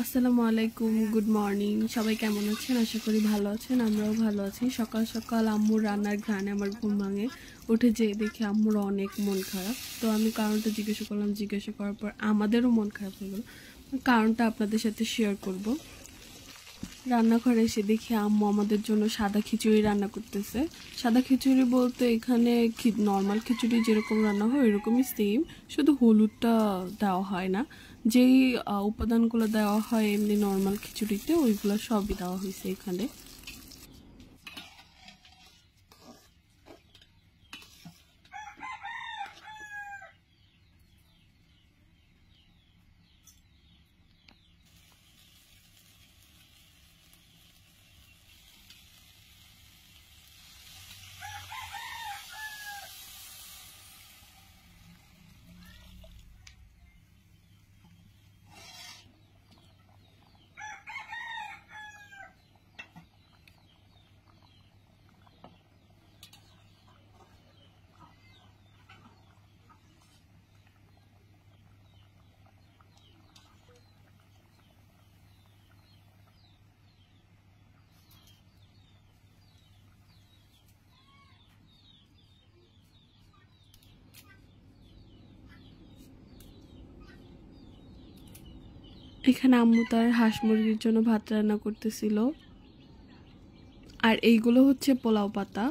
আসসালামু আলাইকুম, good morning. সবাই কেমন আছেন? আশা করি ভালো আছেন। আমরাও ভালো আছি। সকাল সকাল আম্মুর রান্নার ঘ্রাণে আমার ঘুম ভাঙে। উঠে যেয়ে দেখি আম্মুর অনেক মন খারাপ। তো আমি কারণটা জিজ্ঞাসা করলাম। জিজ্ঞাসা করার পর আমাদেরও মন খারাপ হয়ে গেল। কারণটা আপনাদের সাথে শেয়ার করব। রান্নাঘরে এসে দেখি আম্মু আমাদের জন্য সাদা খিচুড়ি রান্না করতেছে। সাদা খিচুড়ি বলতে এখানে নর্মাল খিচুড়ি যেরকম রান্না হয় ওইরকমই সেম, শুধু হলুদটা দেওয়া হয় না। যেই উপাদানগুলো দেওয়া হয় এমনি নর্মাল খিচুড়িতে ওইগুলো সবই দেওয়া হয়েছে এখানে। এখানে আম্মু তার হাঁস মুরগির জন্য ভাত রান্না করতেছিল। আর এইগুলো হচ্ছে পোলাও পাতা।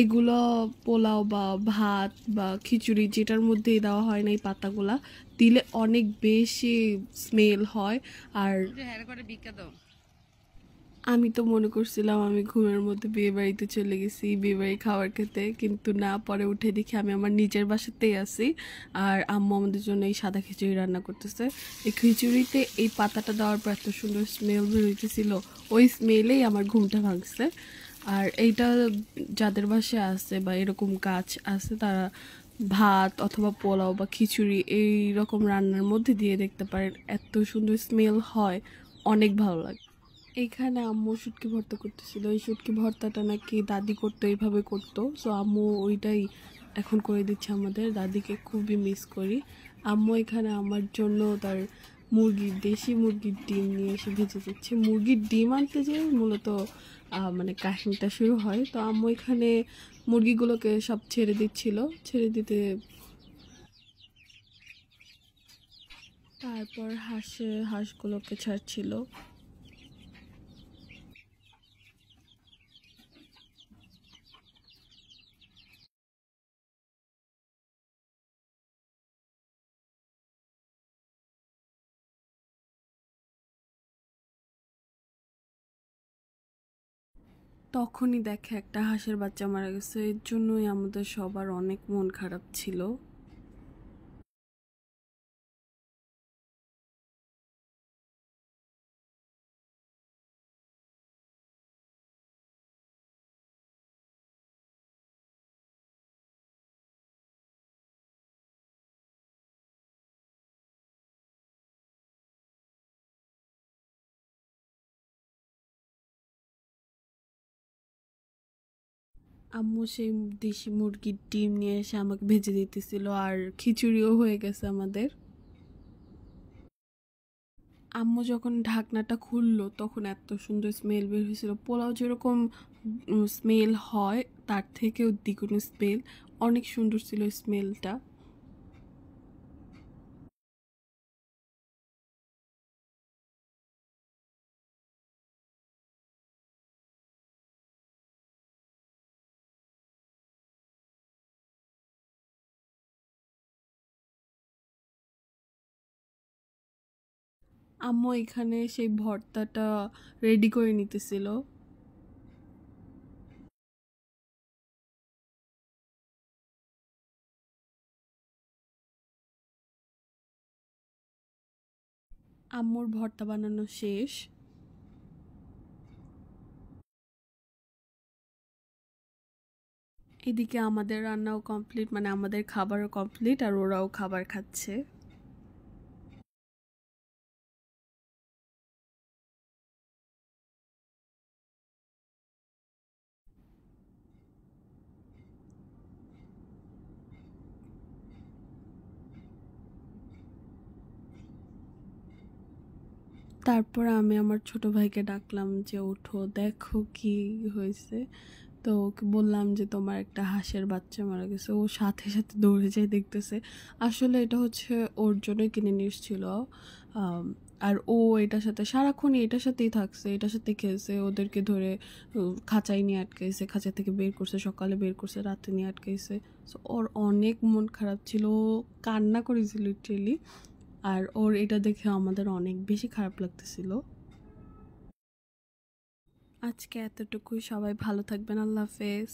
এগুলো পোলাও বা ভাত বা খিচুড়ি যেটার মধ্যেই দেওয়া হয় না, এই পাতাগুলা দিলে অনেক বেশি স্মেল হয়। আর আমি তো মনে করছিলাম আমি ঘুমের মধ্যে বিয়ে বাড়িতে চলে গেছি বিয়ে বাড়ি খাবার খেতে, কিন্তু না, পরে উঠে দেখি আমি আমার নিজের বাসাতেই আছি। আর আম্মু আমাদের জন্য এই সাদা খিচুড়ি রান্না করতেছে। এই খিচুড়িতে এই পাতাটা দেওয়ার পর এত সুন্দর স্মেল বেরোইতেছিল, ওই স্মেলেই আমার ঘুমটা ভাঙছে। আর এইটা যাদের বাসায় আছে বা এরকম গাছ আছে তারা ভাত অথবা পোলাও বা খিচুড়ি এই রকম রান্নার মধ্যে দিয়ে দেখতে পারেন, এত সুন্দর স্মেল হয়, অনেক ভালো লাগে। এখানে আম্মু শুটকি ভর্তা করতেছিল। এই শুটকি ভর্তাটা নাকি দাদি করতো, এইভাবে করতো। সো আম্মু ওইটাই এখন করে দিচ্ছে আমাদের। দাদিকে খুবই মিস করি। আম্মু এখানে আমার জন্য তার দেশি মুরগির ডিম নিয়ে এসে ভেজে দিচ্ছে। মুরগির ডিম আনতে যেয়ে মূলত মানে কাহিনীটা শুরু হয়। তো আম্মু এখানে মুরগিগুলোকে সব ছেড়ে দিচ্ছিল। ছেড়ে দিতে তারপর হাঁসগুলোকে ছাড়ছিল। তখনই দেখে একটা হাঁসের বাচ্চা মারা গেছে। এর জন্যই আমাদের সবার অনেক মন খারাপ ছিল। আম্মু সেই দেশি মুরগির ডিম নিয়ে এসে আমাকে ভেজে দিতেছিল, আর খিচুড়িও হয়ে গেছে আমাদের। আম্মু যখন ঢাকনাটা খুললো তখন এত সুন্দর স্মেল বের হয়েছিল। পোলাও যেরকম স্মেল হয় তার থেকেও দ্বিগুণ স্মেল, অনেক সুন্দর ছিল স্মেলটা। আম্মু এখানে সেই ভর্তাটা রেডি করে নিতেছিল। আম্মুর ভর্তা বানানো শেষ। এদিকে আমাদের রান্নাও কমপ্লিট, মানে আমাদের খাবারও কমপ্লিট, আর ওরাও খাবার খাচ্ছে। তারপর আমি আমার ছোট ভাইকে ডাকলাম যে ওঠো দেখো কি হয়েছে। তো ওকে বললাম যে তোমার একটা হাঁসের বাচ্চা মারা গেছে। ও সাথে সাথে দৌড়ে যায় দেখতেছে। আসলে এটা হচ্ছে ওর জন্যই কিনে নিয়ে এসেছিল। আর ও এটার সাথে সারাক্ষণই এটার সাথেই থাকছে, এটার সাথে খেলছে, ওদেরকে ধরে খাঁচায় নিয়ে আটকাইছে, খাঁচা থেকে বের করছে, সকালে বের করছে, রাতে নিয়ে আটকাইছে। সো ওর অনেক মন খারাপ ছিল, ও কান্না করেছিল লিটারেলি। আর ওর এটা দেখে আমাদের অনেক বেশি খারাপ লাগতেছিল। আজকে এতটুকুই, সবাই ভালো থাকবেন, আল্লাহ হাফেজ।